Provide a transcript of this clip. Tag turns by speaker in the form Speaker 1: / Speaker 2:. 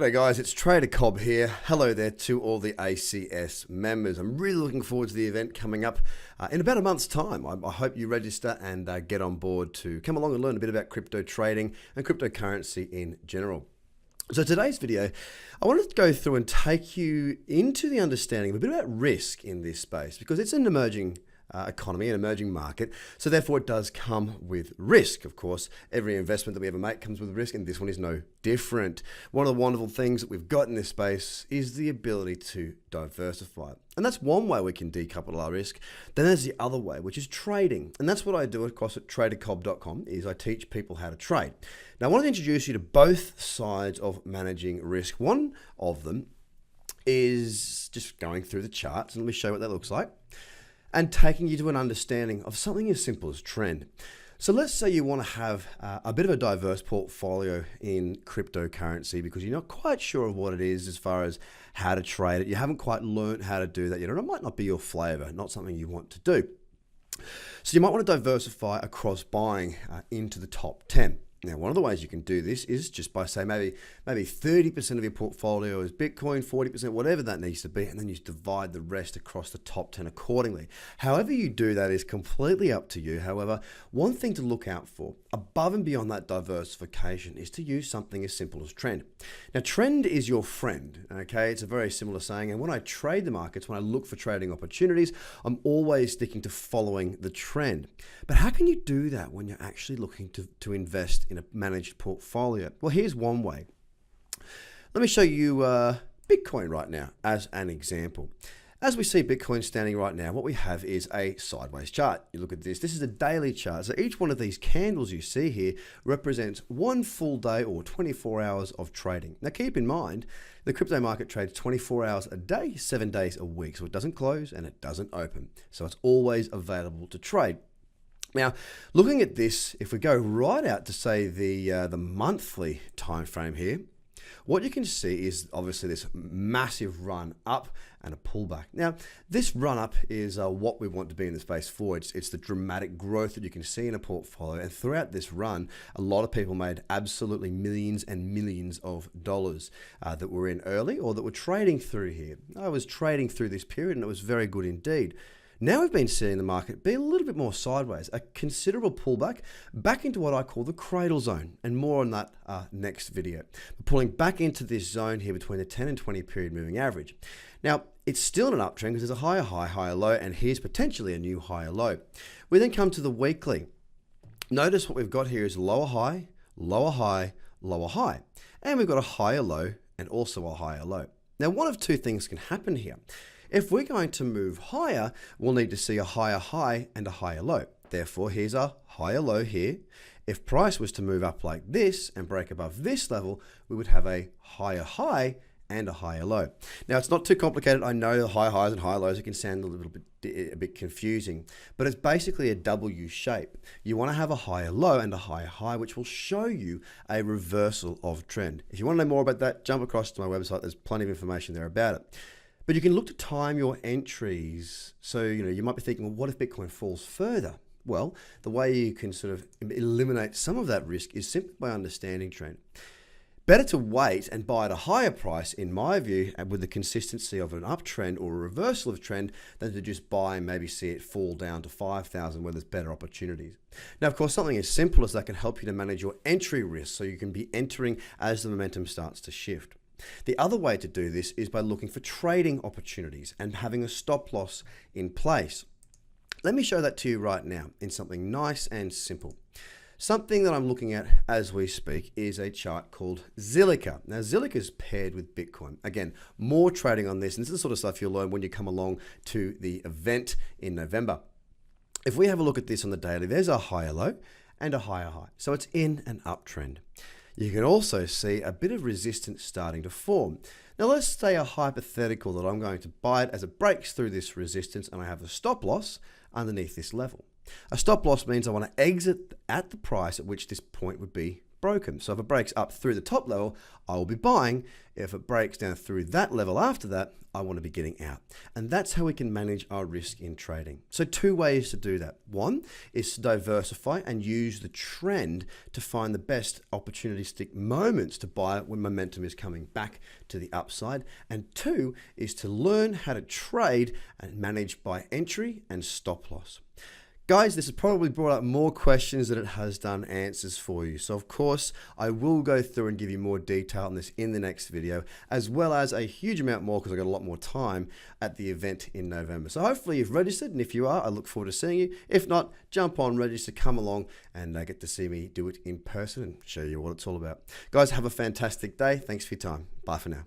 Speaker 1: G'day guys, it's Trader Cobb here. Hello there to all the ACS members. I'm really looking forward to the event coming up in about a month's time. I hope you register and get on board to come along and learn a bit about crypto trading and cryptocurrency in general. So today's video, I wanted to go through and take you into the understanding of a bit about risk in this space because it's an emerging economy, an emerging market. So therefore it does come with risk. Of course, every investment that we ever make comes with risk, and this one is no different. One of the wonderful things that we've got in this space is the ability to diversify. And that's one way we can decouple our risk. Then there's the other way, which is trading. And that's what I do, of course, at tradercobb.com, is I teach people how to trade. Now, I want to introduce you to both sides of managing risk. One of them is just going through the charts, and let me show you what that looks like, and taking you to an understanding of something as simple as trend. So let's say you want to have a bit of a diverse portfolio in cryptocurrency because you're not quite sure of what it is as far as how to trade it. You haven't quite learned how to do that yet, or it might not be your flavor, not something you want to do. So you might want to diversify across buying into the top 10. Now, one of the ways you can do this is just by saying maybe 30% of your portfolio is Bitcoin, 40%, whatever that needs to be, and then you divide the rest across the top 10 accordingly. However you do that is completely up to you. However, one thing to look out for above and beyond that diversification is to use something as simple as trend. Now, trend is your friend, okay? It's a very similar saying, and when I trade the markets, when I look for trading opportunities, I'm always sticking to following the trend. But how can you do that when you're actually looking to invest in a managed portfolio? Well, here's one way. Let me show you Bitcoin right now as an example. As we see Bitcoin standing right now, what we have is a sideways chart. You look at this. This is a daily chart. So each one of these candles you see here represents one full day or 24 hours of trading. Now keep in mind, the crypto market trades 24 hours a day, 7 days a week. So it doesn't close and it doesn't open. So it's always available to trade. Now, looking at this, if we go right out to say the monthly time frame here, what you can see is obviously this massive run up and a pullback. Now, this run up is what we want to be in the space for. It's the dramatic growth that you can see in a portfolio. And throughout this run, a lot of people made absolutely millions and millions of dollars that were in early or that were trading through here. I was trading through this period and it was very good indeed. Now we've been seeing the market be a little bit more sideways, a considerable pullback back into what I call the cradle zone, and more on that next video. We're pulling back into this zone here between the 10 and 20 period moving average. Now, it's still in an uptrend because there's a higher high, higher low, and here's potentially a new higher low. We then come to the weekly. Notice what we've got here is lower high, lower high, lower high, and we've got a higher low and also a higher low. Now, one of two things can happen here. If we're going to move higher, we'll need to see a higher high and a higher low. Therefore, here's a higher low here. If price was to move up like this and break above this level, we would have a higher high and a higher low. Now, it's not too complicated. I know the high highs and high lows, it can sound a bit confusing, but it's basically a W shape. You want to have a higher low and a higher high, which will show you a reversal of trend. If you want to know more about that, jump across to my website. There's plenty of information there about it. But you can look to time your entries. So, you might be thinking, well, what if Bitcoin falls further? Well, the way you can sort of eliminate some of that risk is simply by understanding trend. Better to wait and buy at a higher price, in my view, and with the consistency of an uptrend or a reversal of trend, than to just buy and maybe see it fall down to 5,000 where there's better opportunities. Now, of course, something as simple as that can help you to manage your entry risk so you can be entering as the momentum starts to shift. The other way to do this is by looking for trading opportunities and having a stop loss in place. Let me show that to you right now in something nice and simple. Something that I'm looking at as we speak is a chart called Zilliqa. Now, Zilliqa is paired with Bitcoin. Again, more trading on this, and this is the sort of stuff you'll learn when you come along to the event in November. If we have a look at this on the daily, there's a higher low and a higher high. So it's in an uptrend. You can also see a bit of resistance starting to form. Now let's say a hypothetical that I'm going to buy it as it breaks through this resistance and I have a stop loss underneath this level. A stop loss means I want to exit at the price at which this point would be broken. So if it breaks up through the top level, I will be buying. If it breaks down through that level after that, I want to be getting out. And that's how we can manage our risk in trading. So 2 ways to do that. One is to diversify and use the trend to find the best opportunistic moments to buy when momentum is coming back to the upside. And 2 is to learn how to trade and manage by entry and stop loss. Guys, this has probably brought up more questions than it has done answers for you. So of course, I will go through and give you more detail on this in the next video, as well as a huge amount more because I've got a lot more time at the event in November. So hopefully you've registered, and if you are, I look forward to seeing you. If not, jump on, register, come along, and get to see me do it in person and show you what it's all about. Guys, have a fantastic day. Thanks for your time. Bye for now.